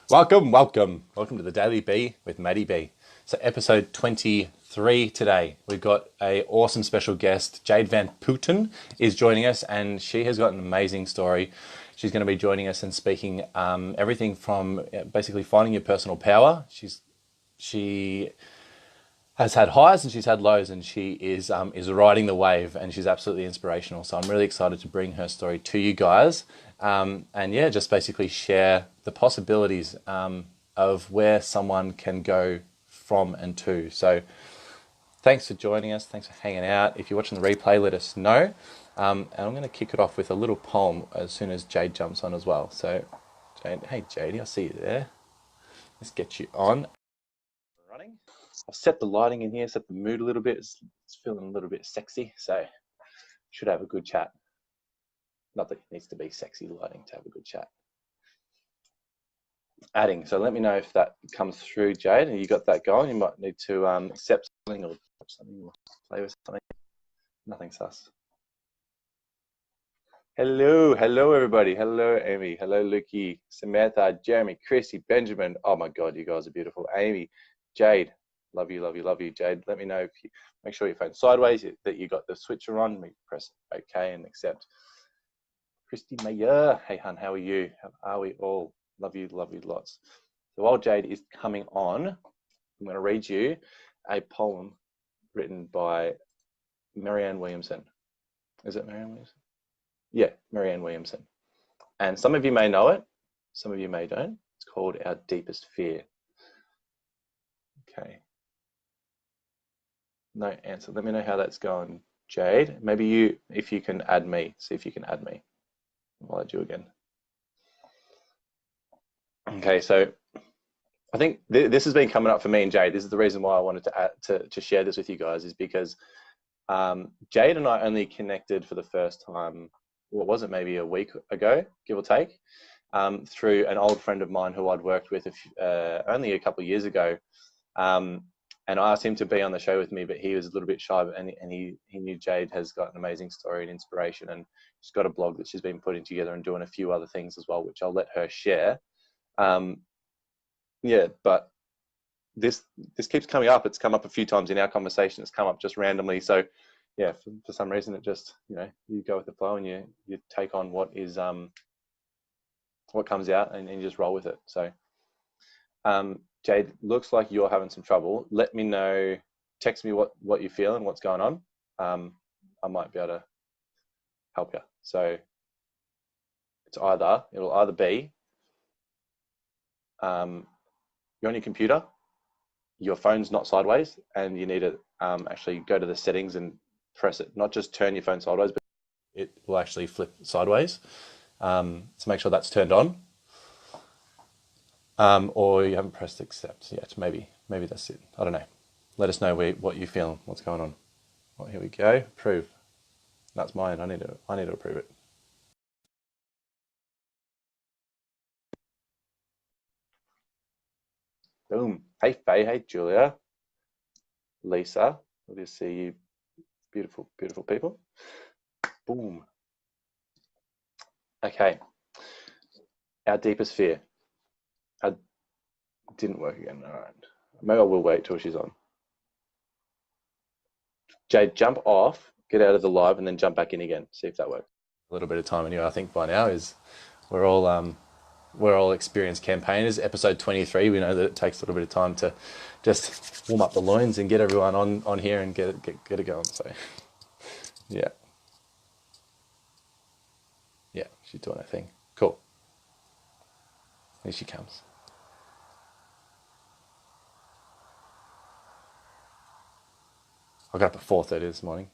Welcome to the Daily B with Maddie B. So episode 23 today. We've got a awesome special guest. Jade van Putten is joining us, and she has got an amazing story. She's going to be joining us and speaking everything from basically finding your personal power. She has had highs and she's had lows, and she is riding the wave, and she's absolutely inspirational. So I'm really excited to bring her story to you guys, and yeah, just basically share the possibilities of where someone can go from and to. So thanks for joining us. Thanks for hanging out. If you're watching the replay, let us know. And I'm going to kick it off with a little poem as soon as Jade jumps on as well. So, Jade, hey Jade, I see you there. Let's get you on. Running. I've set the lighting in here, set the mood a little bit. It's feeling a little bit sexy, so should have a good chat. Not that it needs to be sexy lighting to have a good chat. Adding, so let me know if that comes through, Jade, and you got that going. You might need to accept something or something, play with something. Nothing sus. Hello everybody. Hello Amy. Hello Lukey, Samantha, Jeremy, Christy, Benjamin. Oh my God, you guys are beautiful. Amy, Jade. Love you, Jade. Let me know if you make sure your phone's sideways, that you got the switcher on. Press OK and accept. Christy Mayer. Hey, hun, how are you? How are we all? Love you lots. So while Jade is coming on, I'm going to read you a poem written by Marianne Williamson. Is it Marianne Williamson? Yeah, Marianne Williamson. And some of you may know it, some of you may don't. It's called Our Deepest Fear. Okay. No answer. Let me know how that's going, Jade. Maybe you, if you can add me, see if you can add me. I'll add you again. Okay, so I think this has been coming up for me and Jade. This is the reason why I wanted to share this with you guys, is because Jade and I only connected for the first time, what was it, maybe a week ago, give or take, through an old friend of mine who I'd worked with only a couple of years ago. And I asked him to be on the show with me, but he was a little bit shy, and he knew Jade has got an amazing story and inspiration, and she's got a blog that she's been putting together and doing a few other things as well, which I'll let her share. Yeah, but this keeps coming up. It's come up a few times in our conversation. It's come up just randomly. So yeah, for some reason it just, you go with the flow and you take on what is what comes out, and you just roll with it. So Jade, looks like you're having some trouble. Let me know, text me what you feel and what's going on. I might be able to help you. So it'll either be you're on your computer, your phone's not sideways, and you need to actually go to the settings and press it. Not just turn your phone sideways, but it will actually flip sideways. So make sure that's turned on. Or you haven't pressed accept yet. Maybe that's it. I don't know. Let us know what you feel, what's going on. Well, here we go. Approve. That's mine. I need to approve it. Boom. Hey Faye. Hey Julia. Lisa. Good to see you, beautiful people. Boom. Okay. Our deepest fear. Didn't work again. All right. Maybe I will wait till she's on. Jade, jump off, get out of the live, and then jump back in again. See if that works. A little bit of time anyway. I think by now is we're all experienced campaigners. Episode 23. We know that it takes a little bit of time to just warm up the loins and get everyone on here and get it going. So yeah, she's doing her thing. Cool. Here she comes. I got up at 4:30 this morning.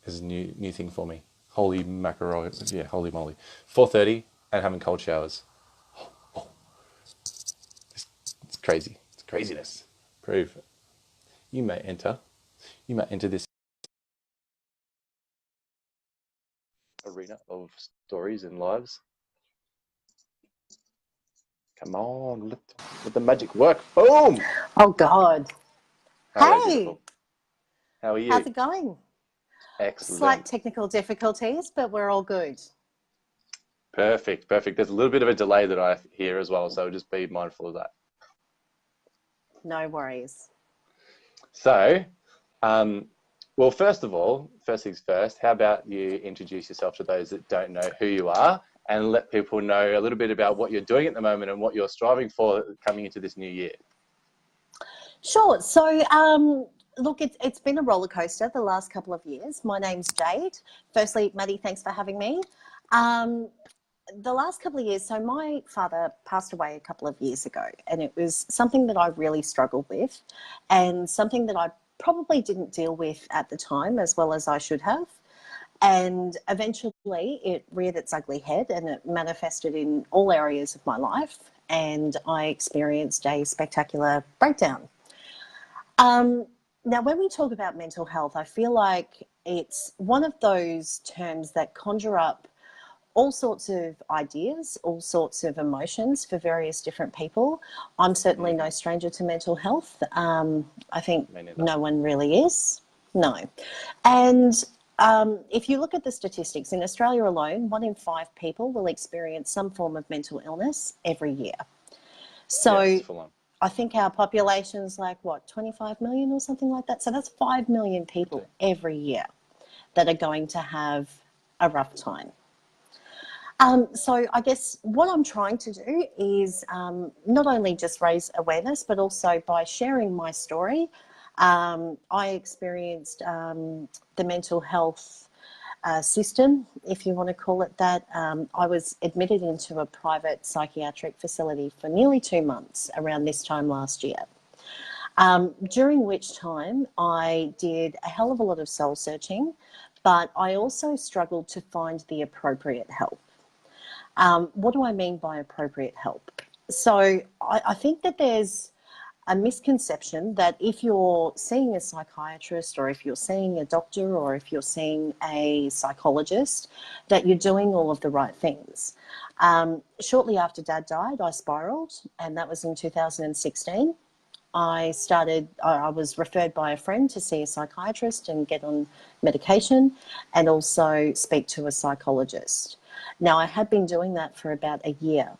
This is a new thing for me. Holy mackerel! Yeah, holy moly. 4:30 and having cold showers. Oh. It's crazy. It's craziness. Prove. You may enter this arena of stories and lives. Come on, let the magic work. Boom! Oh God. Hey. How are you? How's it going? Excellent. Slight technical difficulties, but we're all good. Perfect, perfect. There's a little bit of a delay that I hear as well, so just be mindful of that. No worries. So, well, first of all, first things first, how about you introduce yourself to those that don't know who you are and let people know a little bit about what you're doing at the moment and what you're striving for coming into this new year. Sure. So, look, it's been a roller coaster the last couple of years. My name's Jade. Firstly, Maddie, thanks for having me. The last couple of years, so my father passed away a couple of years ago, and it was something that I really struggled with and something that I probably didn't deal with at the time as well as I should have. And eventually it reared its ugly head and it manifested in all areas of my life, and I experienced a spectacular breakdown. Now, when we talk about mental health, I feel like it's one of those terms that conjure up all sorts of ideas, all sorts of emotions for various different people. I'm certainly no stranger to mental health. I think no one really is. No. And if you look at the statistics, in Australia alone, 1 in 5 people will experience some form of mental illness every year. So I think our population's like, what, 25 million or something like that? So that's 5 million people every year that are going to have a rough time. So I guess what I'm trying to do is not only just raise awareness, but also by sharing my story. I experienced the mental health system, if you want to call it that. I was admitted into a private psychiatric facility for nearly 2 months around this time last year, during which time I did a hell of a lot of soul searching, but I also struggled to find the appropriate help. What do I mean by appropriate help? So I think that there's a misconception that if you're seeing a psychiatrist or if you're seeing a doctor or if you're seeing a psychologist, that you're doing all of the right things. Shortly after Dad died, I spiraled, and that was in 2016. I was referred by a friend to see a psychiatrist and get on medication and also speak to a psychologist. Now, I had been doing that for about a year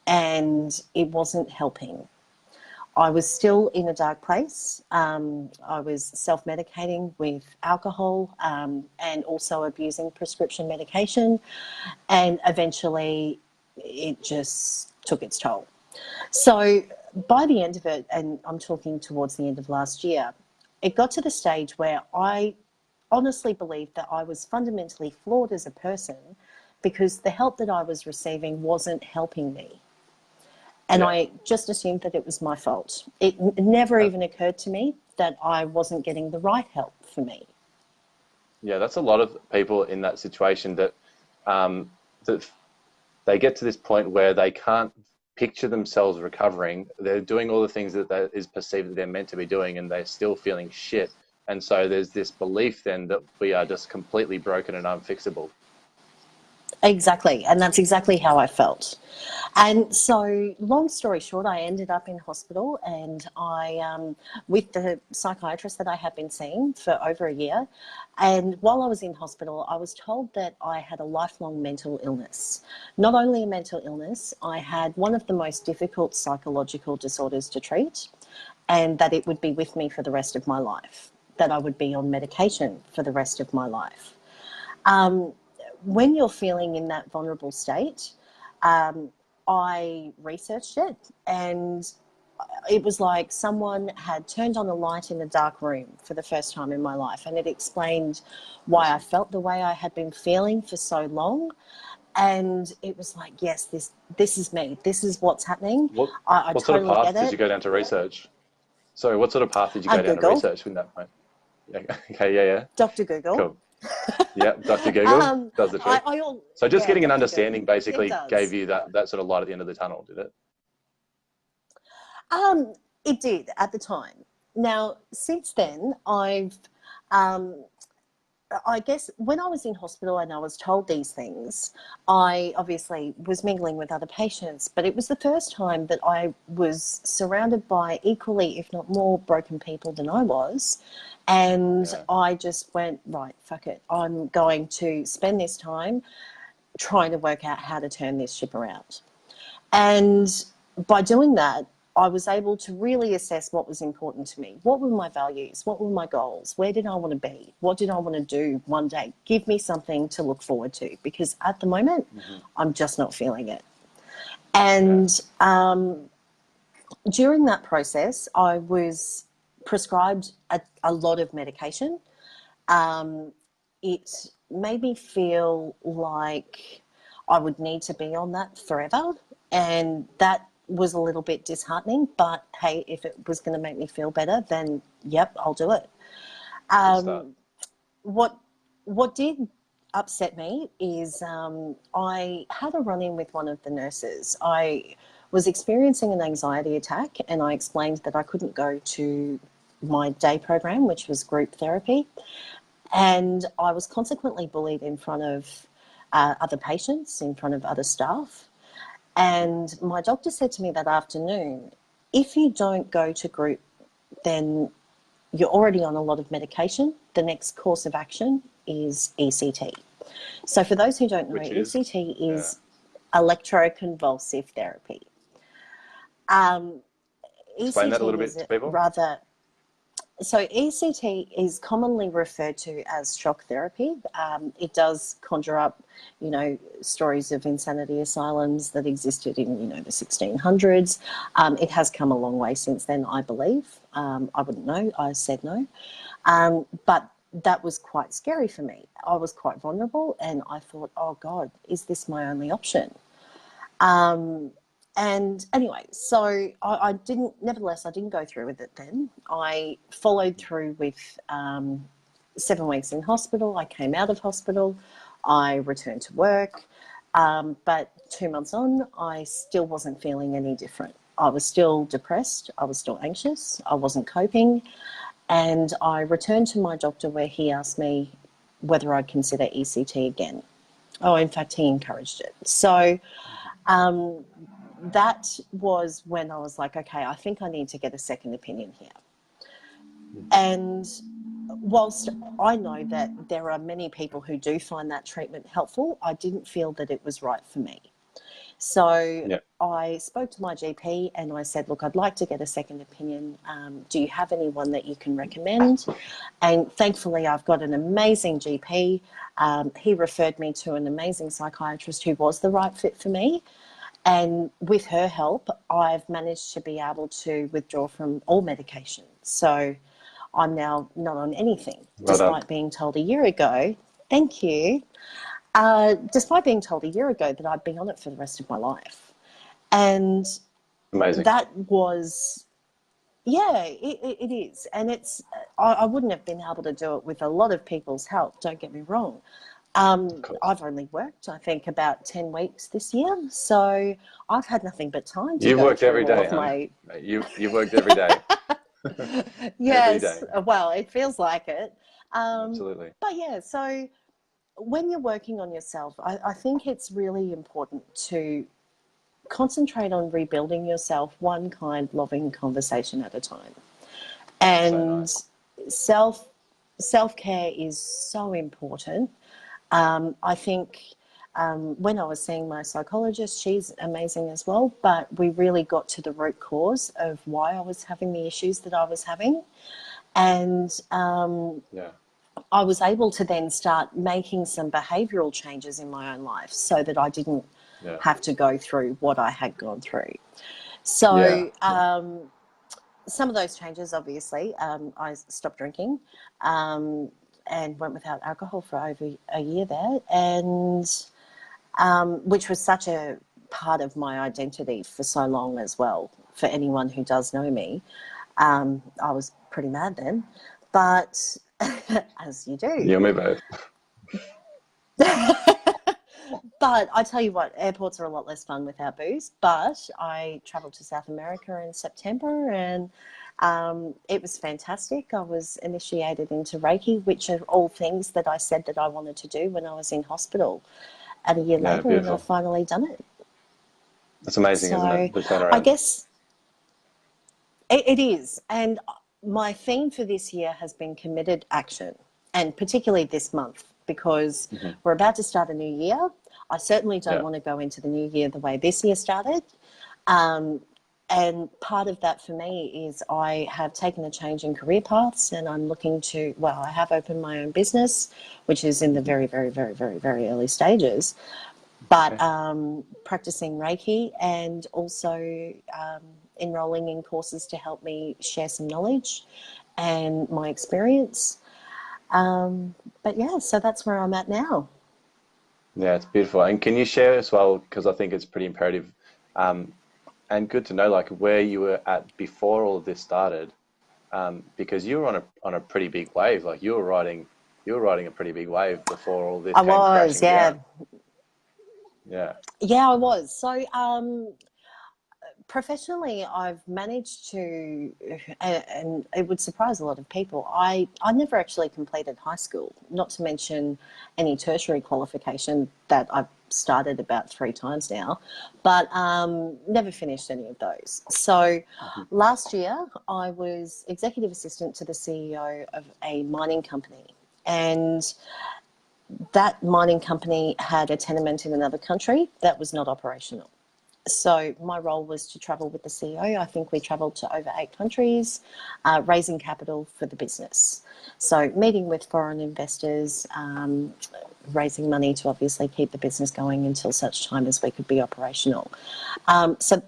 and it wasn't helping. I was still in a dark place. I was self-medicating with alcohol and also abusing prescription medication, and eventually it just took its toll. So by the end of it, and I'm talking towards the end of last year, it got to the stage where I honestly believed that I was fundamentally flawed as a person because the help that I was receiving wasn't helping me. And I just assumed that it was my fault. It never even occurred to me that I wasn't getting the right help for me. Yeah, that's a lot of people in that situation that that they get to this point where they can't picture themselves recovering. They're doing all the things that is perceived that they're meant to be doing, and they're still feeling shit. And so there's this belief then that we are just completely broken and unfixable. Exactly. And that's exactly how I felt. And so, long story short, I ended up in hospital, and with the psychiatrist that I had been seeing for over a year. And while I was in hospital, I was told that I had a lifelong mental illness. Not only a mental illness, I had one of the most difficult psychological disorders to treat, and that it would be with me for the rest of my life, that I would be on medication for the rest of my life. When you're feeling in that vulnerable state, I researched it, and it was like someone had turned on a light in a dark room for the first time in my life, and it explained why I felt the way I had been feeling for so long. And it was like, yes, this is me. This is what's happening. I what sort of totally path get did it. you go down to research? Sorry, what sort of path did you go down to Google. research from that point? Okay, yeah. Dr. Google. Cool. Yeah, Dr. Google does the trick. So just getting an understanding Google. basically gave you that sort of light at the end of the tunnel, did it? It did at the time. Now, since then, I guess when I was in hospital and I was told these things, I obviously was mingling with other patients, but it was the first time that I was surrounded by equally, if not more, broken people than I was. And I just went, right, fuck it. I'm going to spend this time trying to work out how to turn this ship around. And by doing that, I was able to really assess what was important to me. What were my values? What were my goals? Where did I want to be? What did I want to do one day? Give me something to look forward to, because at the moment, I'm just not feeling it. And during that process, I was prescribed a lot of medication. It made me feel like I would need to be on that forever. And that was a little bit disheartening, but hey, if it was going to make me feel better, then yep, I'll do it. What did upset me is I had a run-in with one of the nurses. I was experiencing an anxiety attack, and I explained that I couldn't go to my day program, which was group therapy, and I was consequently bullied in front of other patients, in front of other staff. And my doctor said to me that afternoon, if you don't go to group, then you're already on a lot of medication. The next course of action is ECT. So for those who don't know, ECT is Electroconvulsive Therapy. Explain that a little bit to people. So ECT is commonly referred to as shock therapy. It does conjure up, stories of insanity asylums that existed in, the 1600s. It has come a long way since then, I believe. I wouldn't know. I said no. But that was quite scary for me. I was quite vulnerable, and I thought, oh God, is this my only option? And anyway, so I didn't go through with it then. I followed through with 7 weeks in hospital. I came out of hospital. I returned to work. But 2 months on, I still wasn't feeling any different. I was still depressed. I was still anxious. I wasn't coping. And I returned to my doctor, where he asked me whether I'd consider ECT again. Oh, in fact, he encouraged it. So that was when I was like, okay, I think I need to get a second opinion here. And whilst I know that there are many people who do find that treatment helpful, I didn't feel that it was right for me. So I spoke to my GP and I said, look, I'd like to get a second opinion. Do you have anyone that you can recommend? And thankfully, I've got an amazing GP. He referred me to an amazing psychiatrist who was the right fit for me. And with her help, I've managed to be able to withdraw from all medication. So I'm now not on anything, despite being told a year ago, thank you, despite being told a year ago that I'd be on it for the rest of my life. And amazing. That was, it is. And I wouldn't have been able to do it with a lot of people's help, don't get me wrong. I've only worked, I think, about 10 weeks this year, so I've had nothing but time to You've go worked through every day, all of my... You've worked every day. Yes, every day. Well, it feels like it. Absolutely. But yeah, so when you're working on yourself, I think it's really important to concentrate on rebuilding yourself one kind, loving conversation at a time. And so nice. Self-care is so important. I think when I was seeing my psychologist, she's amazing as well, but we really got to the root cause of why I was having the issues that I was having. And I was able to then start making some behavioural changes in my own life so that I didn't have to go through what I had gone through. So some of those changes, obviously, I stopped drinking. And went without alcohol for over a year there, and which was such a part of my identity for so long as well. For anyone who does know me, I was pretty mad then, but as you do. You and me both. But I tell you what, airports are a lot less fun without booze. But I travelled to South America in September, and it was fantastic. I was initiated into Reiki, which are all things that I said that I wanted to do when I was in hospital. And a year later, beautiful. and I've finally done it. That's amazing, isn't it? The turnaround. I guess it is. And my theme for this year has been committed action, and particularly this month, because we're about to start a new year. I certainly don't Yeah. want to go into the new year the way this year started. Um, and part of that for me is I have taken a change in career paths, and I'm looking to, well, I have opened my own business, which is in the very, very, very, very, very early stages, but Okay. practicing Reiki, and also enrolling in courses to help me share some knowledge and my experience. But yeah, so that's where I'm at now. Yeah, it's beautiful. And can you share as well, because I think it's pretty imperative, um, and good to know, like where you were at before all of this started, because you were on a pretty big wave. Like you were riding a pretty big wave before all this I came was, crashing yeah. down. Yeah. Yeah, I was. So, professionally, I've managed to, and it would surprise a lot of people, I never actually completed high school, not to mention any tertiary qualification that I've started about 3 times now, but never finished any of those. So Mhm. last year, I was executive assistant to the CEO of a mining company. And that mining company had a tenement in another country that was not operational. So my role was to travel with the CEO. I think we travelled to over 8 countries, raising capital for the business. So meeting with foreign investors, raising money to obviously keep the business going until such time as we could be operational. So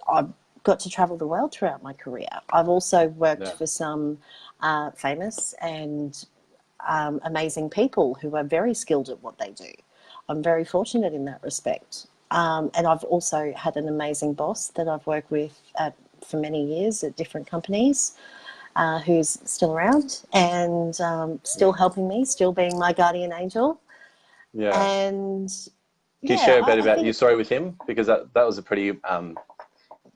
I've got to travel the world throughout my career. I've also worked Yeah. for some famous and amazing people who are very skilled at what they do. I'm very fortunate in that respect. And I've also had an amazing boss that I've worked with for many years at different companies, who's still around and still Yeah. helping me, still being my guardian angel. Yeah. And Can you yeah, share a bit I about your think story with him? Because that was a pretty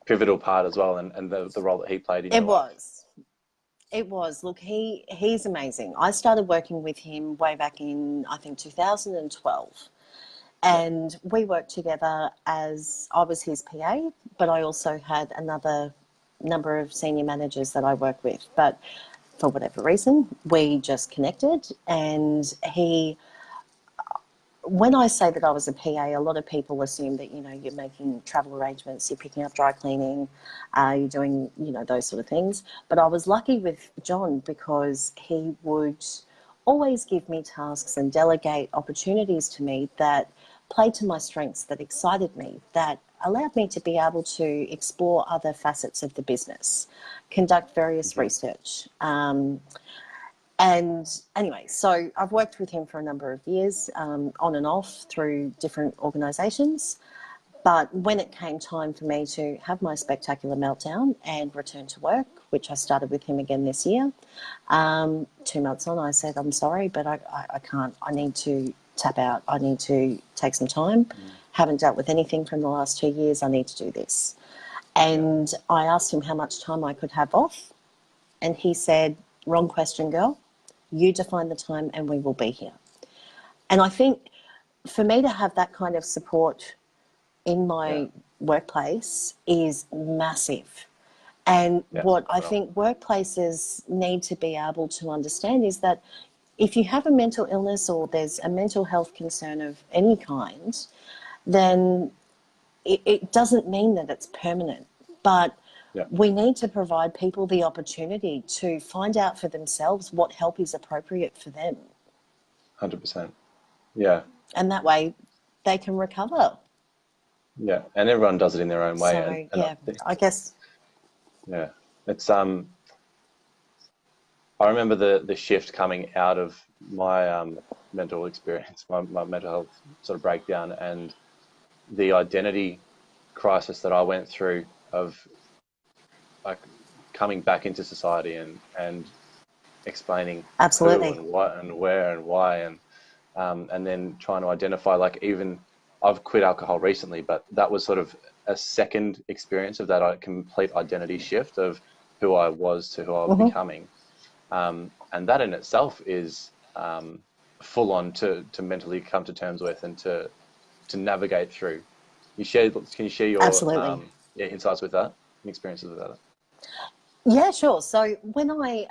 pivotal part as well, and the role that he played in your it life. was. It was. Look, he's amazing. I started working with him way back in, I think, 2012. Yeah. And we worked together as I was his PA, but I also had another number of senior managers that I work with. But for whatever reason, we just connected. And when I say that I was a PA, a lot of people assume that, you're making travel arrangements, you're picking up dry cleaning, you're doing, those sort of things. But I was lucky with John because he would always give me tasks and delegate opportunities to me that played to my strengths, that excited me, that allowed me to be able to explore other facets of the business, conduct various Hmm. research. And anyway, so I've worked with him for a number of years, on and off through different organisations. But when it came time for me to have my spectacular meltdown and return to work, which I started with him again this year, 2 months on, I said, I'm sorry, but I can't. I need to tap out. I need to take some time. Haven't dealt with anything from the last 2 years. I need to do this. Yeah. And I asked him how much time I could have off. And he said, wrong question, girl. You define the time and we will be here. And I think for me to have that kind of support in Yeah. my workplace is massive. And Yeah. what I Well. think workplaces need to be able to understand is that if you have a mental illness or there's a mental health concern of any kind, then it doesn't mean that it's permanent. But Yeah. we need to provide people the opportunity to find out for themselves what help is appropriate for them. 100%. Yeah. And that way they can recover. Yeah. And everyone does it in their own way, So, and I yeah, think I guess. yeah, it's I remember the shift coming out of my mental experience, my mental health sort of breakdown, and the identity crisis that I went through of like coming back into society and explaining who Absolutely. and what and where and why and then trying to identify like even I've quit alcohol recently, but that was sort of a second experience of that complete identity shift of who I was to who I was Hmm. becoming. And that in itself is full on to mentally come to terms with and to navigate through. Can you share your Absolutely. yeah, insights with that and experiences with that? Yeah, sure. So when I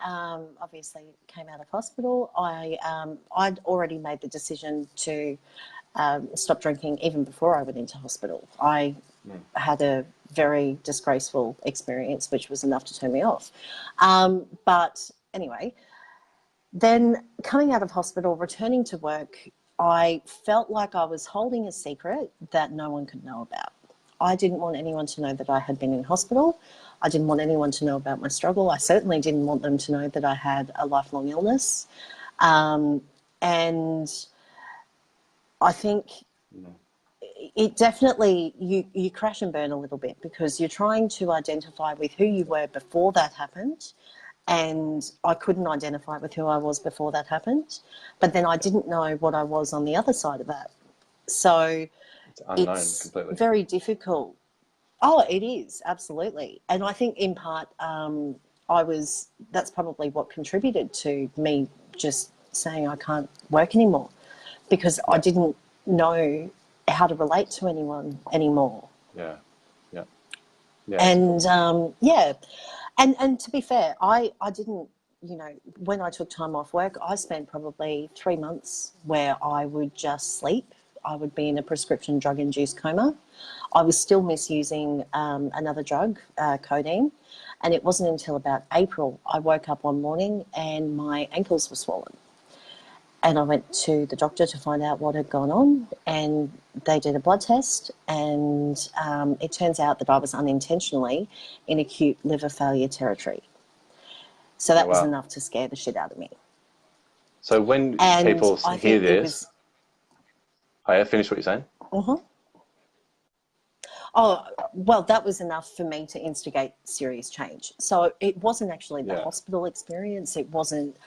obviously came out of hospital, I'd already made the decision to stopped drinking even before I went into hospital. I had a very disgraceful experience, which was enough to turn me off. But anyway, then coming out of hospital, returning to work, I felt like I was holding a secret that no one could know about. I didn't want anyone to know that I had been in hospital. I didn't want anyone to know about my struggle. I certainly didn't want them to know that I had a lifelong illness. And I think it definitely, you crash and burn a little bit because you're trying to identify with who you were before that happened. And I couldn't identify with who I was before that happened. But then I didn't know what I was on the other side of that. So It's unknown it's completely. very difficult. Oh, it is, absolutely. And I think in part that's probably what contributed to me just saying I can't work anymore because I didn't know how to relate to anyone anymore. Yeah. And and to be fair, I didn't, when I took time off work, I spent probably 3 months where I would just sleep. I would be in a prescription drug-induced coma. I was still misusing another drug, codeine, and it wasn't until about April I woke up one morning and my ankles were swollen. And I went to the doctor to find out what had gone on, and they did a blood test, and it turns out that I was unintentionally in acute liver failure territory. So that was enough to scare the shit out of me. So when people hear this... finish what you're saying? Oh, well, that was enough for me to instigate serious change. So it wasn't actually the hospital experience. It wasn't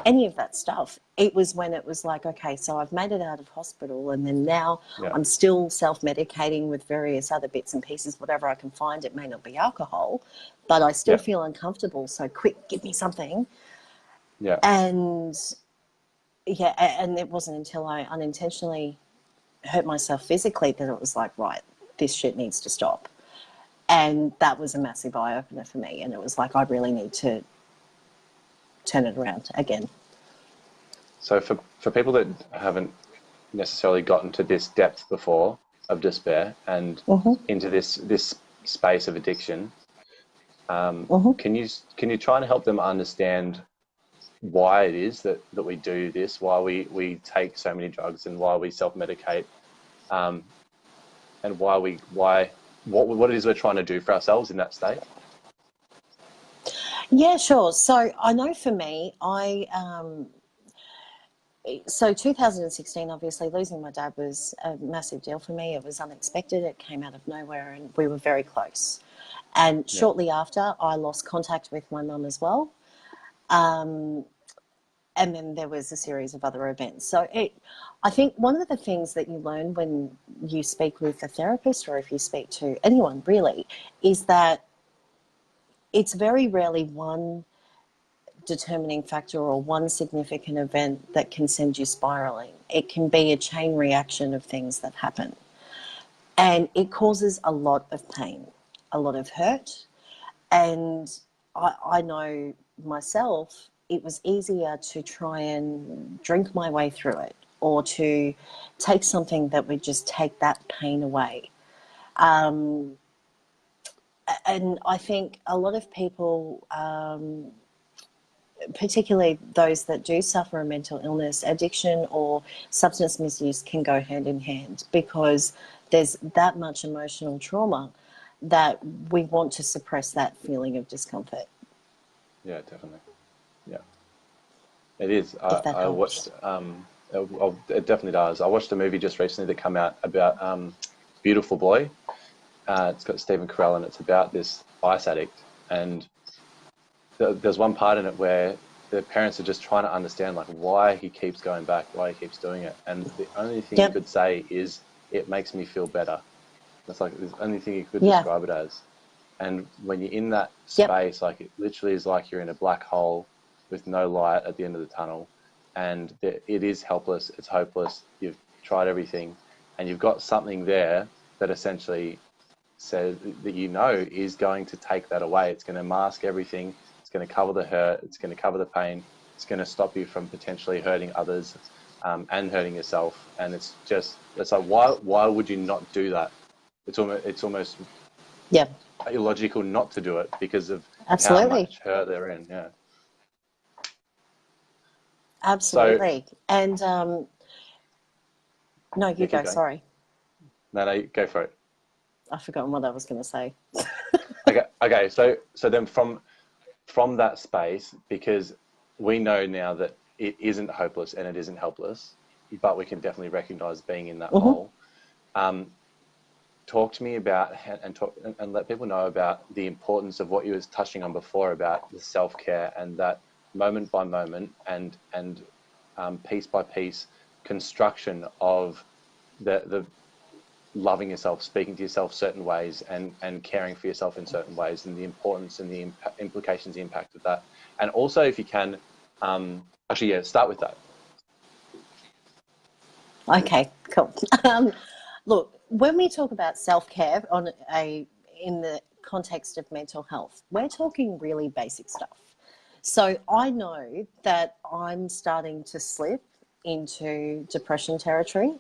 any of that stuff. It was when it was like, okay, so I've made it out of hospital and then now I'm still self-medicating with various other bits and pieces, whatever I can find. It may not be alcohol, but I still feel uncomfortable. So quick, give me something. And it wasn't until I unintentionally hurt myself physically that it was like, right, this shit needs to stop. And that was a massive eye-opener for me. And it was like, I really need to turn it around again. So for people that haven't necessarily gotten to this depth before of despair and into this space of addiction, can you try and help them understand why it is that we do this, why we take so many drugs and why we self-medicate, and what it is we're trying to do for ourselves in that state? Yeah, sure. So I know for me, so 2016, obviously losing my dad was a massive deal for me. It was unexpected. It came out of nowhere and we were very close. And shortly after, I lost contact with my mum as well. And then there was a series of other events. So I think one of the things that you learn when you speak with a therapist or if you speak to anyone really is that it's very rarely one determining factor or one significant event that can send you spiraling. It can be a chain reaction of things that happen. And it causes a lot of pain, a lot of hurt. And I know myself, it was easier to try and drink my way through it or to take something that would just take that pain away. And I think a lot of people, particularly those that do suffer a mental illness, addiction or substance misuse can go hand in hand because there's that much emotional trauma that we want to suppress that feeling of discomfort. Yeah, definitely. Yeah, it is. I watched. It definitely does. I watched a movie just recently that came out about Beautiful Boy. It's got Stephen Carell and it's about this ice addict. And there's one part in it where the parents are just trying to understand like why he keeps going back, why he keeps doing it. And the only thing he could say is, it makes me feel better. That's like the only thing he could describe it as. And when you're in that space, like it literally is like you're in a black hole with no light at the end of the tunnel. And it is helpless, it's hopeless, you've tried everything, and you've got something there that essentially says that is going to take that away. It's going to mask everything, it's going to cover the hurt, it's going to cover the pain, it's going to stop you from potentially hurting others. and hurting yourself. And it's like, why would you not do that? It's almost Yeah, illogical not to do it because of how absolutely. much hurt they're in. Yeah. So Absolutely. And no, yeah, you keep go. going. Sorry. No, go for it. I've forgotten what I was going to say. Okay. So then from that space, because we know now that it isn't hopeless and it isn't helpless, but we can definitely recognize being in that Hmm. hole. Talk to me about and let people know about the importance of what you was touching on before about the self-care and that moment by moment and piece by piece construction of the loving yourself, speaking to yourself certain ways, and caring for yourself in certain ways, and the importance and the implications, the impact of that. And also, if you can, actually, yeah, start with that. Okay, cool. Look, when we talk about self-care in the context of mental health, we're talking really basic stuff. So I know that I'm starting to slip into depression territory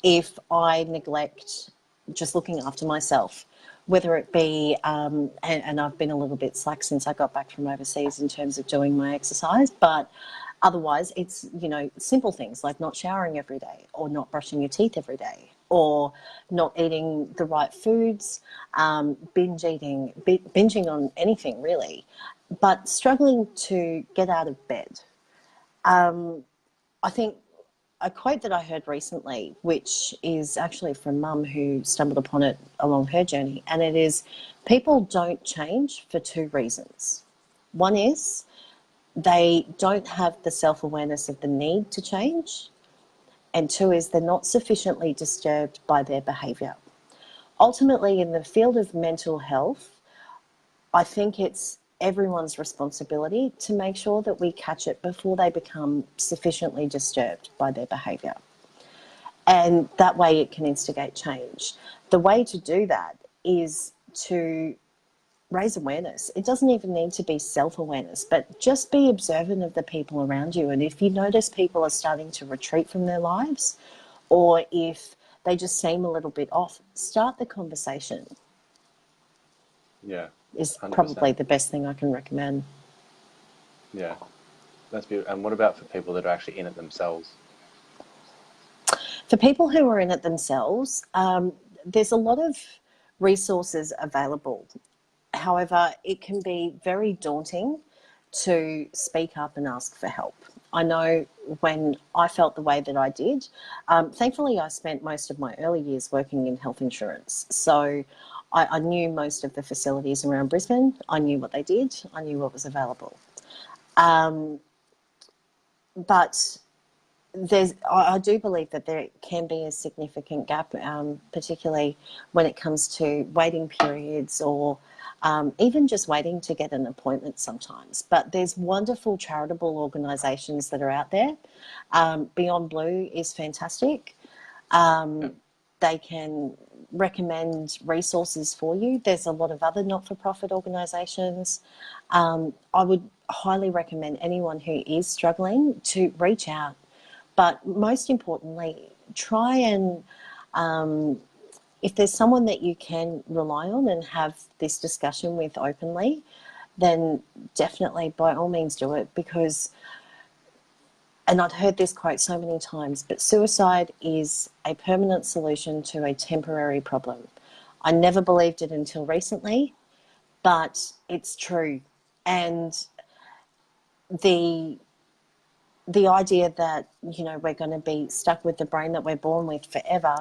if I neglect just looking after myself, whether it be, and I've been a little bit slack since I got back from overseas in terms of doing my exercise, but otherwise it's, simple things like not showering every day or not brushing your teeth every day or not eating the right foods, binging on anything really, but struggling to get out of bed. I think a quote that I heard recently, which is actually from Mum, who stumbled upon it along her journey, and it is, people don't change for two reasons. One is they don't have the self-awareness of the need to change, and two is they're not sufficiently disturbed by their behaviour. Ultimately, in the field of mental health, I think it's everyone's responsibility to make sure that we catch it before they become sufficiently disturbed by their behaviour. And that way it can instigate change. The way to do that is to raise awareness. It doesn't even need to be self-awareness, but just be observant of the people around you. And if you notice people are starting to retreat from their lives, or if they just seem a little bit off, start the conversation. Yeah, Is 100%. probably the best thing I can recommend. Yeah, that's beautiful. And what about for people that are actually in it themselves? For people who are in it themselves, there's a lot of resources available. However, it can be very daunting to speak up and ask for help. I know when I felt the way that I did, thankfully I spent most of my early years working in health insurance. So I knew most of the facilities around Brisbane. I knew what they did. I knew what was available. But I do believe that there can be a significant gap, particularly when it comes to waiting periods or even just waiting to get an appointment sometimes. But there's wonderful charitable organisations that are out there. Beyond Blue is fantastic. Yeah. They can recommend resources for you. There's a lot of other not-for-profit organisations. I would highly recommend anyone who is struggling to reach out. But most importantly, try and, if there's someone that you can rely on and have this discussion with openly, then definitely by all means do it, because, and I've heard this quote so many times, but suicide is a permanent solution to a temporary problem. I never believed it until recently, but it's true. And the idea that, we're going to be stuck with the brain that we're born with forever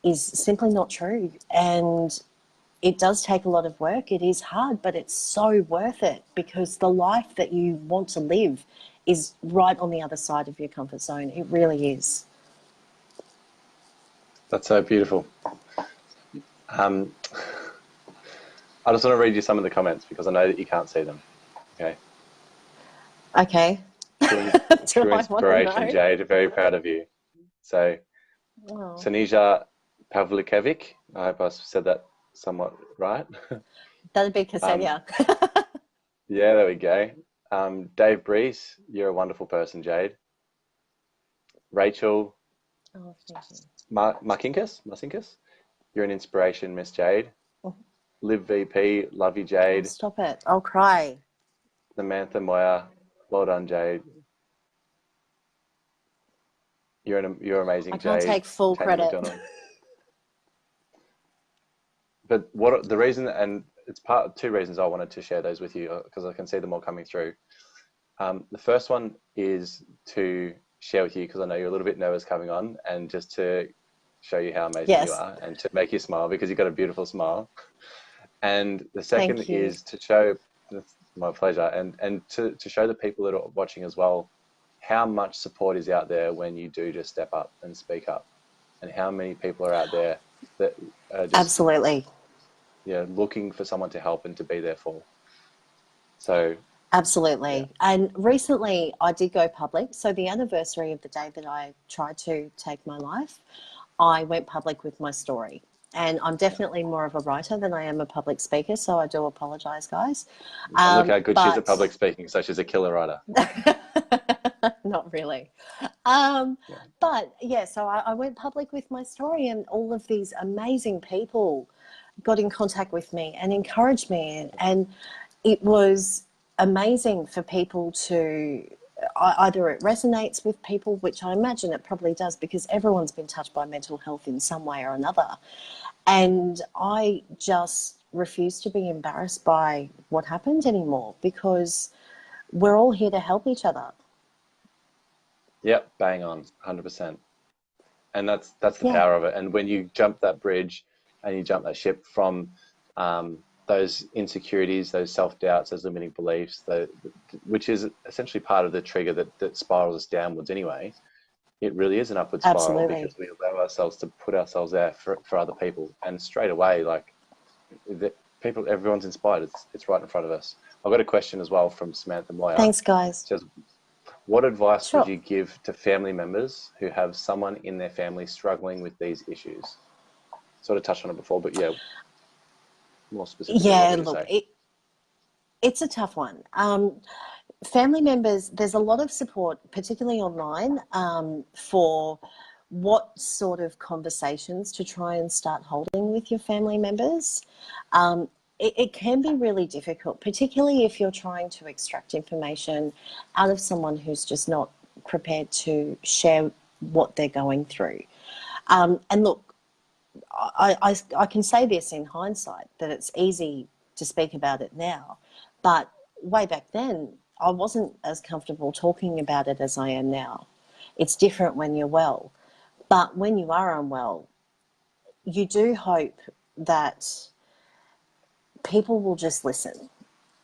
is simply not true. And it does take a lot of work. It is hard, but it's so worth it, because the life that you want to live is right on the other side of your comfort zone. It really is. That's so beautiful. Um, I just want to read you some of the comments because I know that you can't see them. Okay. Okay. True, Do true I want to inspiration, know? Jade. Very proud of you. So, Oh, Sanija Pavlikevic, I hope I said that somewhat right. that'd be Um, Ksenia. yeah, there we go. Dave Brees, you're a wonderful person, Jade. Rachel Oh, thank you. Marcinkus, you're an inspiration, Miss Jade. Oh, Live VP, love you, oh, Jade. stop it. I'll cry. Samantha Moya, well done, Jade. You're I amazing, can't Jade. take full Tanya credit. McDonald. But what the reason, and it's two reasons I wanted to share those with you because I can see them all coming through. The first one is to share with you because I know you're a little bit nervous coming on, and just to show you how amazing you Yes. are and to make you smile because you've got a beautiful smile. And the second Thank you. is to show, my pleasure, and to show the people that are watching as well how much support is out there when you do just step up and speak up, and how many people are out there that are just Absolutely. looking for someone to help and to be there for. So yeah, Absolutely. And recently I did go public. So the anniversary of the day that I tried to take my life, I went public with my story. And I'm yeah. definitely more of a writer than I am a public speaker, so I do apologise, guys. Look how good she is at But public speaking. So she's a killer writer. not really. Um, Yeah, but yeah, so I went public with my story, and all of these amazing people got in contact with me and encouraged me. And it was amazing for people to either it resonates with people, which I imagine it probably does because everyone's been touched by mental health in some way or another. And I just refuse to be embarrassed by what happened anymore because we're all here to help each other. yep, bang on, 100%. And that's the Yeah, power of it. And when you jump that bridge and you jump that ship from those insecurities, those self-doubts, those limiting beliefs, which is essentially part of the trigger that spirals us downwards anyway, it really is an upward spiral absolutely. because we allow ourselves to put ourselves out for other people. And straight away, like everyone's inspired. It's right in front of us. I've got a question as well from Samantha Moyer. Thanks, guys. It says, what advice would Sure. you give to family members who have someone in their family struggling with these issues? Sort of touched on it before, but yeah, more specifically, what Yeah, would you look, say? it's a tough one. Family members, there's a lot of support, particularly online, for what sort of conversations to try and start holding with your family members. It can be really difficult, particularly if you're trying to extract information out of someone who's just not prepared to share what they're going through. And look, I can say this in hindsight that it's easy to speak about it now, but way back then I wasn't as comfortable talking about it as I am now. It's different when you're well, but when you are unwell, you do hope that people will just listen.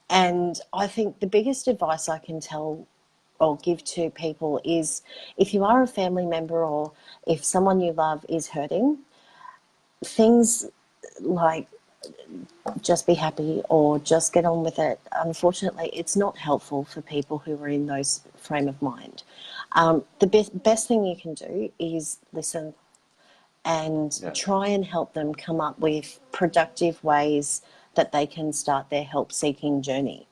And I think the biggest advice I can tell or give to people is if you are a family member or if someone you love is hurting, things like just be happy or just get on with it. Unfortunately, it's not helpful for people who are in those frame of mind. The best thing you can do is listen and Yeah, try and help them come up with productive ways that they can start their help seeking journey.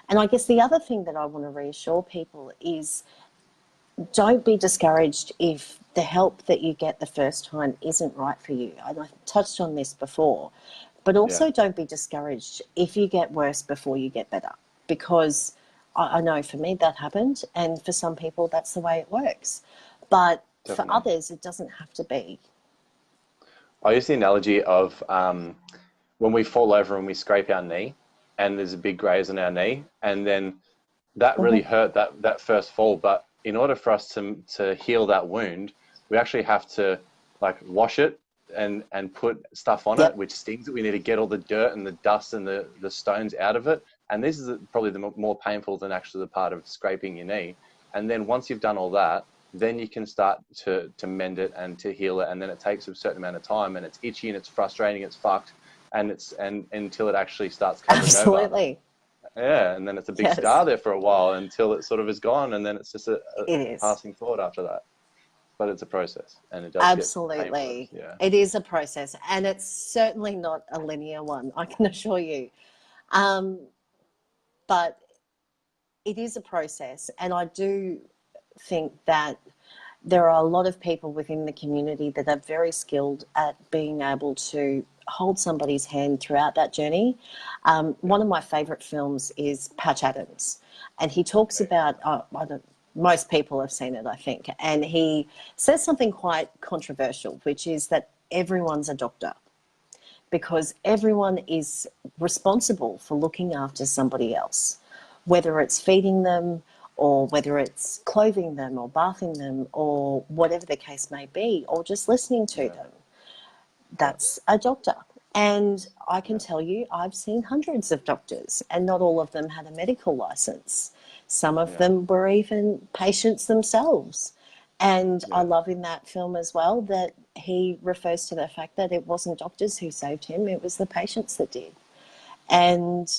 And I guess the other thing that I want to reassure people is don't be discouraged if the help that you get the first time isn't right for you. And I touched on this before, but yeah, also don't be discouraged if you get worse before you get better, because I know for me that happened, and for some people that's the way it works. But for definitely. others, it doesn't have to be. I use the analogy of when we fall over and we scrape our knee, and there's a big graze on our knee, and then that really Mm-hmm. hurt that first fall. But in order for us to heal that wound, we actually have to like wash it and put stuff on it, Yep, which stings it. We need to get all the dirt and the dust and the stones out of it. And this is probably the more painful than actually the part of scraping your knee. And then once you've done all that, then you can start to mend it and to heal it. And then it takes a certain amount of time, and it's itchy and it's frustrating, it's fucked, and until it actually starts covering over. absolutely. Yeah, and then it's a big Yes, scar there for a while until it sort of is gone, and then it's just it a is. passing thought after that. But it's a process, and it does get painful. Absolutely. Yeah, It is a process, and it's certainly not a linear one, I can assure you. Um, but it is a process, and I do think that there are a lot of people within the community that are very skilled at being able to hold somebody's hand throughout that journey. One of my favourite films is Patch Adams, and he talks about, most people have seen it, I think, and he says something quite controversial, which is that everyone's a doctor, because everyone is responsible for looking after somebody else, whether it's feeding them or whether it's clothing them or bathing them or whatever the case may be, or just listening to them. That's a doctor. And I can tell you, I've seen hundreds of doctors, and not all of them had a medical license. Some of them were even patients themselves. And I love in that film as well that he refers to the fact that it wasn't doctors who saved him, it was the patients that did. And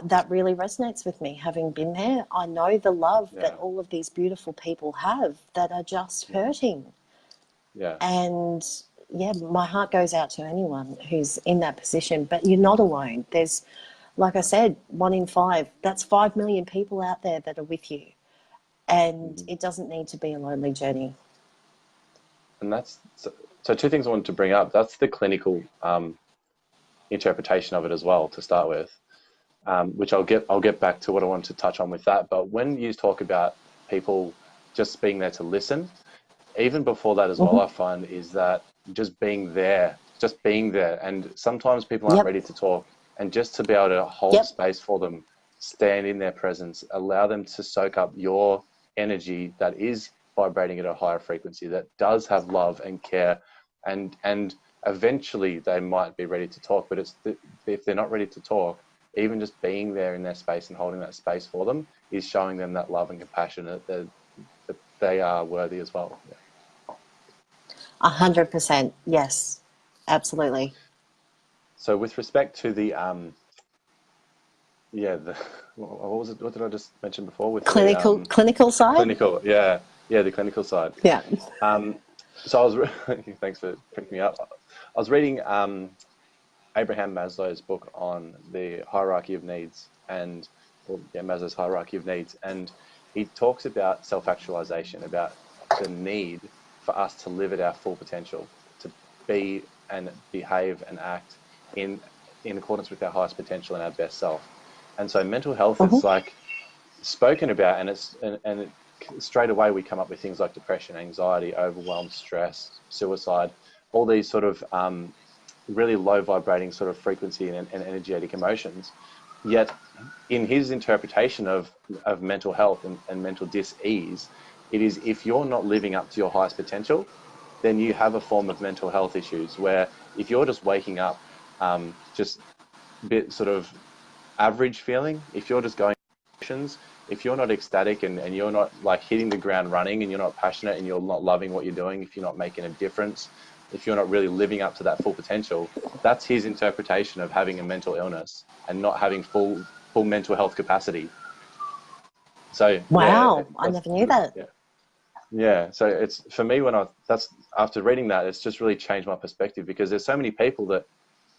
that really resonates with me, having been there. I know the love that all of these beautiful people have that are just hurting. Yeah. And yeah, my heart goes out to anyone who's in that position, but you're not alone. There's, like I said, 1 in 5, that's 5 million people out there that are with you. And it doesn't need to be a lonely journey. And that's, so 2 things I wanted to bring up. That's the clinical interpretation of it as well, to start with. Which I'll get back to what I wanted to touch on with that. But when you talk about people just being there to listen, even before that as well, I find is that just being there, and sometimes people aren't ready to talk, and just to be able to hold space for them, stand in their presence, allow them to soak up your energy that is vibrating at a higher frequency, that does have love and care, and eventually they might be ready to talk. But if they're not ready to talk, even just being there in their space and holding that space for them is showing them that love and compassion, that they are worthy as well. 100%. Yes, absolutely. So with respect to the, what was it? What did I just mention before? With clinical side? Clinical, the clinical side. Yeah. So I was, thanks for picking me up. I was reading Abraham Maslow's book on the hierarchy of needs, and Maslow's hierarchy of needs, and he talks about self-actualization, about the need for us to live at our full potential, to be and behave and act in accordance with our highest potential and our best self. And so mental health is like spoken about, and straight away we come up with things like depression, anxiety, overwhelm, stress, suicide, all these sort of really low vibrating sort of frequency and energetic emotions. Yet in his interpretation of mental health and mental dis-ease, it is, if you're not living up to your highest potential, then you have a form of mental health issues, where if you're just waking up just a bit sort of average feeling, if you're just going emotions, if you're not ecstatic and you're not like hitting the ground running, and you're not passionate and you're not loving what you're doing, if you're not making a difference, if you're not really living up to that full potential, that's his interpretation of having a mental illness and not having full mental health capacity. So wow, I never knew that. Yeah. So it's, for me, after reading that, it's just really changed my perspective, because there's so many people that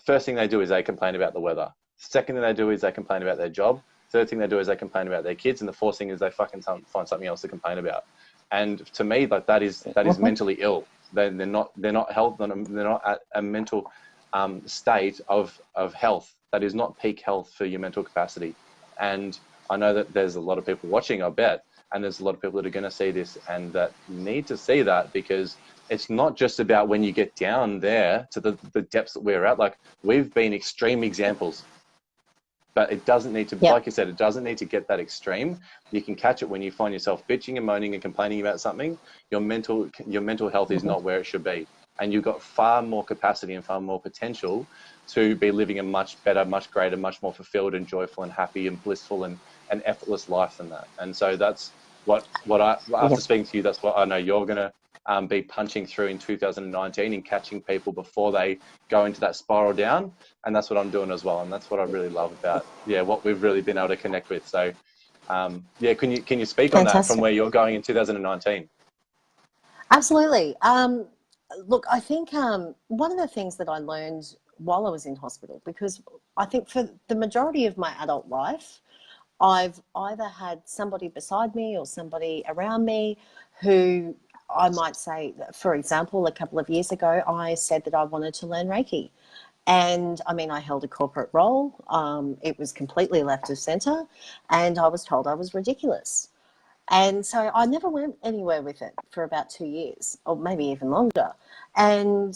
first thing they do is they complain about the weather. Second thing they do is they complain about their job. Third thing they do is they complain about their kids, and the fourth thing is they fucking find something else to complain about. And to me, like, that is mentally ill. They're not health. They're not at a mental state of health. That is not peak health for your mental capacity. And I know that there's a lot of people watching, I bet, and there's a lot of people that are going to see this and that need to see that, because it's not just about when you get down there to the depths that we're at. Like, we've been extreme examples, but it doesn't need to, like you said, it doesn't need to get that extreme. You can catch it when you find yourself bitching and moaning and complaining about something. Your mental health is not where it should be. And you've got far more capacity and far more potential to be living a much better, much greater, much more fulfilled and joyful and happy and blissful and effortless life than that. And so that's what after speaking to you, that's what I know you're going to be punching through in 2019, and catching people before they go into that spiral down. And that's what I'm doing as well. And that's what I really love about, what we've really been able to connect with. So, can you speak on that from where you're going in 2019? Absolutely. Look, I think one of the things that I learned while I was in hospital, because I think for the majority of my adult life, I've either had somebody beside me or somebody around me who I might say, for example, a couple of years ago, I said that I wanted to learn Reiki. And I mean, I held a corporate role. It was completely left of centre, and I was told I was ridiculous. And so I never went anywhere with it for about 2 years, or maybe even longer. And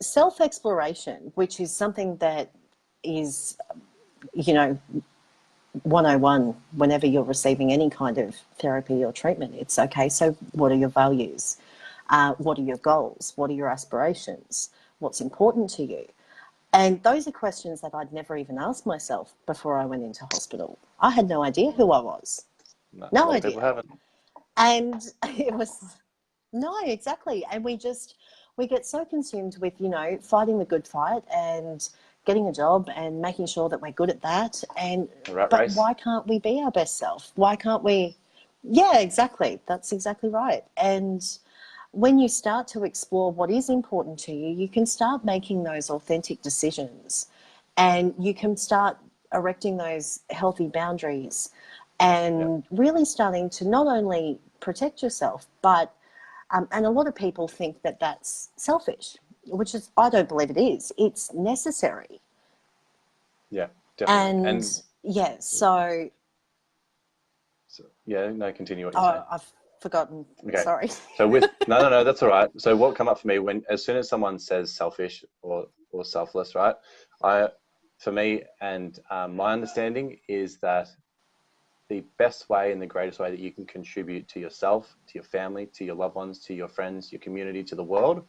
self-exploration, which is something that is, you know, 101 whenever you're receiving any kind of therapy or treatment. It's okay, so what are your values? What are your goals? What are your aspirations? What's important to you? And those are questions that I'd never even asked myself before I went into hospital. I had no idea who I was. No, a No lot of people idea. haven't. And it was, no, exactly. And we get so consumed with, fighting the good fight and getting a job and making sure that we're good at that. And, The rat but race. why can't we be our best self? Why can't we? Yeah, exactly. That's exactly right. And when you start to explore what is important to you, you can start making those authentic decisions, and you can start erecting those healthy boundaries Yeah. and really starting to not only protect yourself, but, and a lot of people think that that's selfish, which is, I don't believe it is. It's necessary. Yeah, definitely. And And yeah, so, so, yeah, no, continue what you're saying. oh, I've forgotten. Okay. Sorry. So with no, that's all right. So what come up for me when as soon as someone says selfish or selfless, right? I for me and my understanding is that the best way and the greatest way that you can contribute to yourself, to your family, to your loved ones, to your friends, your community, to the world,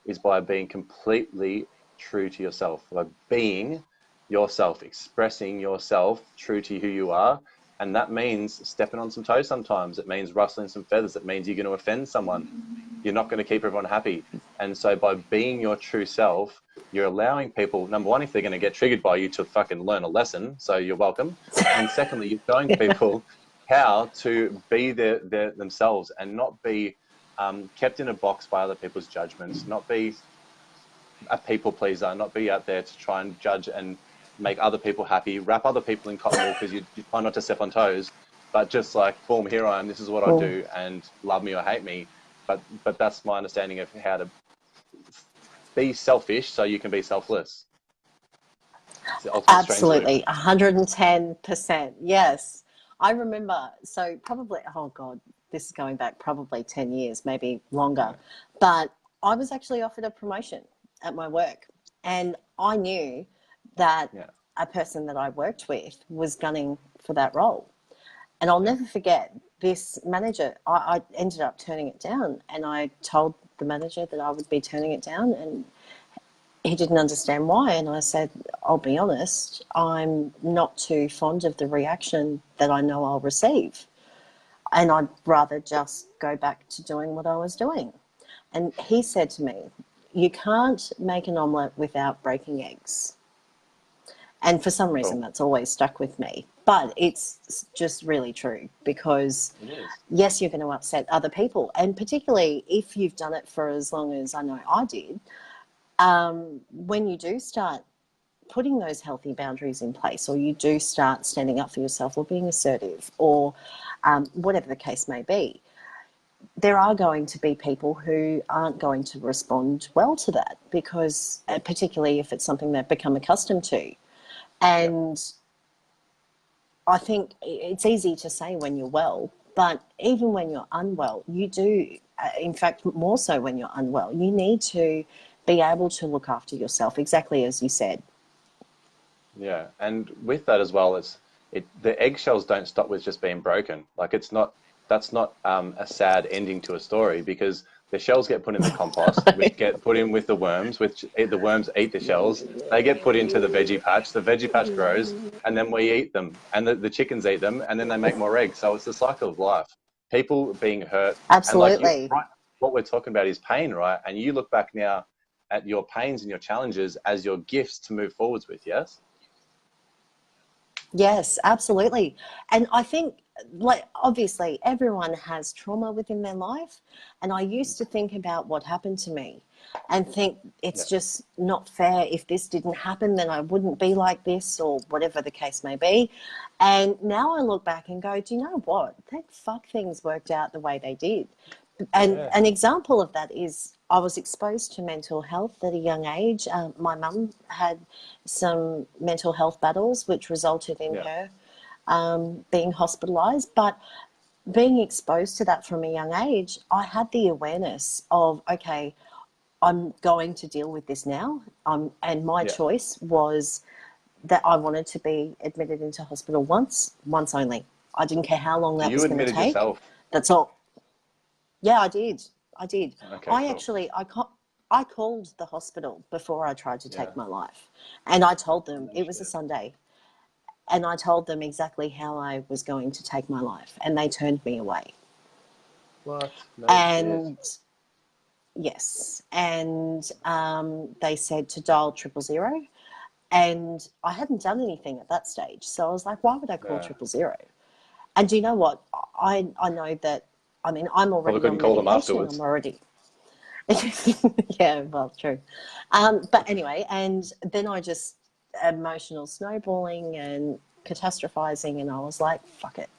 is by being completely true to yourself, by being yourself, expressing yourself true to who you are. And that means stepping on some toes sometimes. It means rustling some feathers. It means you're going to offend someone. You're not going to keep everyone happy. And so by being your true self, you're allowing people, number one, if they're going to get triggered by you, to fucking learn a lesson. So you're welcome. And secondly, you're showing people how to be themselves and not be kept in a box by other people's judgments, not be a people pleaser, not be out there to try and judge and make other people happy, wrap other people in cotton wool because you try not to step on toes, but just like, boom, here I am, this is what I Well, do, and love me or hate me. But that's my understanding of how to be selfish so you can be selfless. It's the ultimate strange loop. absolutely, 110%. Yes. I remember, so probably, oh God, this is going back probably 10 years, maybe longer. But I was actually offered a promotion at my work. And I knew that Yeah, a person that I worked with was gunning for that role. And I'll yeah, never forget this manager. I ended up turning it down. And I told the manager that I would be turning it down. And he didn't understand why. And I said, I'll be honest, I'm not too fond of the reaction that I know I'll receive. And I'd rather just go back to doing what I was doing. And he said to me, you can't make an omelette without breaking eggs. And for some reason, cool. that's always stuck with me. But it's just really true because, It is. yes, you're going to upset other people. And particularly if you've done it for as long as I know I did, when you do start putting those healthy boundaries in place, or you do start standing up for yourself or being assertive, or whatever the case may be, there are going to be people who aren't going to respond well to that because, particularly if it's something they've become accustomed to. Yeah, And I think it's easy to say when you're well, but even when you're unwell, you do, in fact, more so when you're unwell, you need to be able to look after yourself, exactly as you said. yeah. And with that as well, the eggshells don't stop with just being broken. Like that's not a sad ending to a story because the shells get put in the compost, which get put in with the worms, which the worms eat the shells. They get put into the veggie patch. The veggie patch grows, and then we eat them, and the chickens eat them, and then they make more eggs. So it's the cycle of life. People being hurt, and like you, Absolutely. right? What we're talking about is pain, right? And you look back now at your pains and your challenges as your gifts to move forwards with. Yes. Yes, absolutely. And I think, like, obviously, everyone has trauma within their life. And I used to think about what happened to me and think Yeah. it's just not fair. If this didn't happen, then I wouldn't be like this, or whatever the case may be. And now I look back and go, do you know what? Thank fuck things worked out the way they did. And Yeah. an example of that is I was exposed to mental health at a young age. My mum had some mental health battles, which resulted in Yeah. her being hospitalised. But being exposed to that from a young age, I had the awareness of, okay, I'm going to deal with this now. And my Yeah. choice was that I wanted to be admitted into hospital once only. I didn't care how long So that you was going to admitted take. yourself. That's all. Yeah, I did. I did. Okay, I cool. actually, I called the hospital before I tried to Yeah. take my life. And I told them, No it was a shit. Sunday, and I told them exactly how I was going to take my life. And they turned me away. What? No shit. And yes, and they said to dial 000. And I hadn't done anything at that stage. So I was like, why would I call Yeah. 000? And do you know what? I know that, I mean, I'm Probably already couldn't on call them medication. I'm afterwards. already, yeah, well, true. But anyway, and then I just emotional snowballing and catastrophizing, and I was like, fuck it.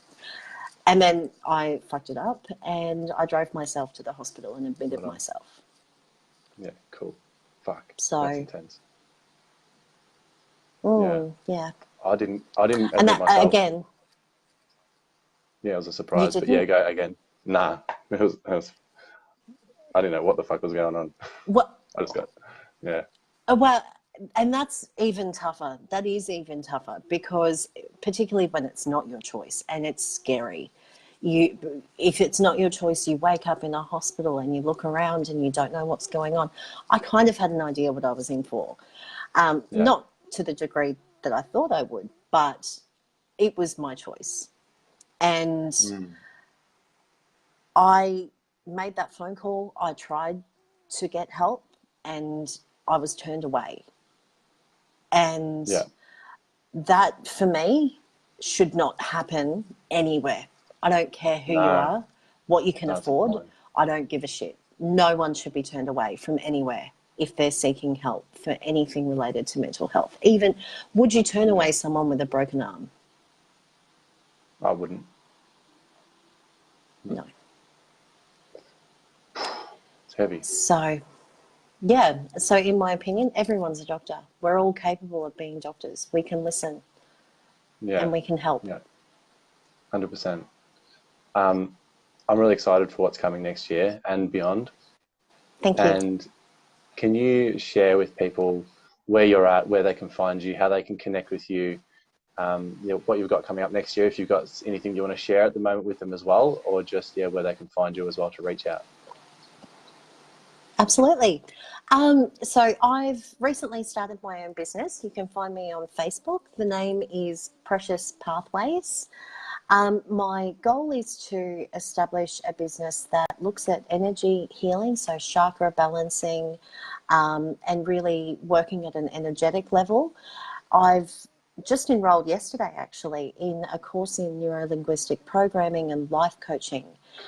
And then I fucked it up, and I drove myself to the hospital and admitted Right on. myself. Yeah, cool. Fuck. That's So, intense. Yeah. yeah. I didn't And admit that, myself. again, Yeah, it was a you surprise. But yeah, didn't? go again. Nah. I didn't know what the fuck was going on. What? I just got, yeah. Well, and that's even tougher. That is even tougher because, particularly when it's not your choice and it's scary. If it's not your choice, you wake up in a hospital and you look around and you don't know what's going on. I kind of had an idea what I was in for, Yeah. not to the degree that I thought I would, but it was my choice. And Mm. I made that phone call. I tried to get help and I was turned away. And Yeah. that for me should not happen anywhere. I don't care who you No, are, what you can that's afford. fine. I don't give a shit. No one should be turned away from anywhere if they're seeking help for anything related to mental health. Even, would you turn Yeah. away someone with a broken arm? I wouldn't. No. It's heavy. So, yeah. So, in my opinion, everyone's a doctor. We're all capable of being doctors. We can listen Yeah. and we can help. Yeah. 100%. I'm really excited for what's coming next year and beyond. Thank you. And can you share with people where you're at, where they can find you, how they can connect with you, what you've got coming up next year, if you've got anything you want to share at the moment with them as well, or just, where they can find you as well to reach out. Absolutely. So I've recently started my own business. You can find me on Facebook. The name is Precious Pathways. My goal is to establish a business that looks at energy healing, so chakra balancing, and really working at an energetic level. I've just enrolled yesterday actually in a course in neuro-linguistic programming and life coaching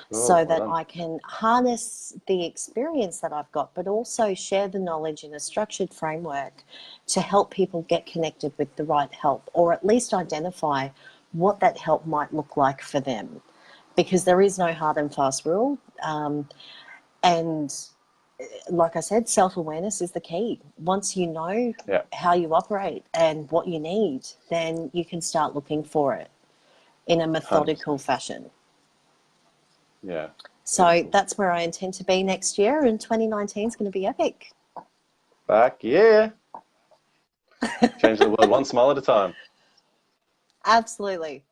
Cool. so Well that done. I can harness the experience that I've got, but also share the knowledge in a structured framework to help people get connected with the right help, or at least identify what that help might look like for them. Because there is no hard and fast rule. And like I said, self-awareness is the key. Once you know Yeah. how you operate and what you need, then you can start looking for it in a methodical 100%. fashion. Yeah. So Beautiful. that's where I intend to be next year, and 2019 is going to be epic. Back. Yeah. Change the world one smile at a time. Absolutely.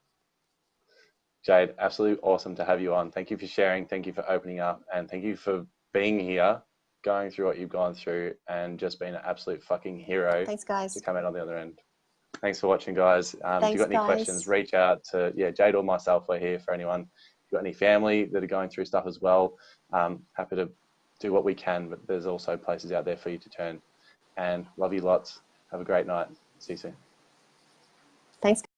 Jade, absolutely awesome to have you on. Thank you for sharing. Thank you for opening up. And thank you for being here, going through what you've gone through, and just being an absolute fucking hero Thanks, to guys. come out on the other end. Thanks for watching, guys. If you've Thanks, got any questions, guys. reach out to Jade or myself. We're here for anyone. If you've got any family that are going through stuff as well, happy to do what we can. But there's also places out there for you to turn. And love you lots. Have a great night. See you soon. Thanks.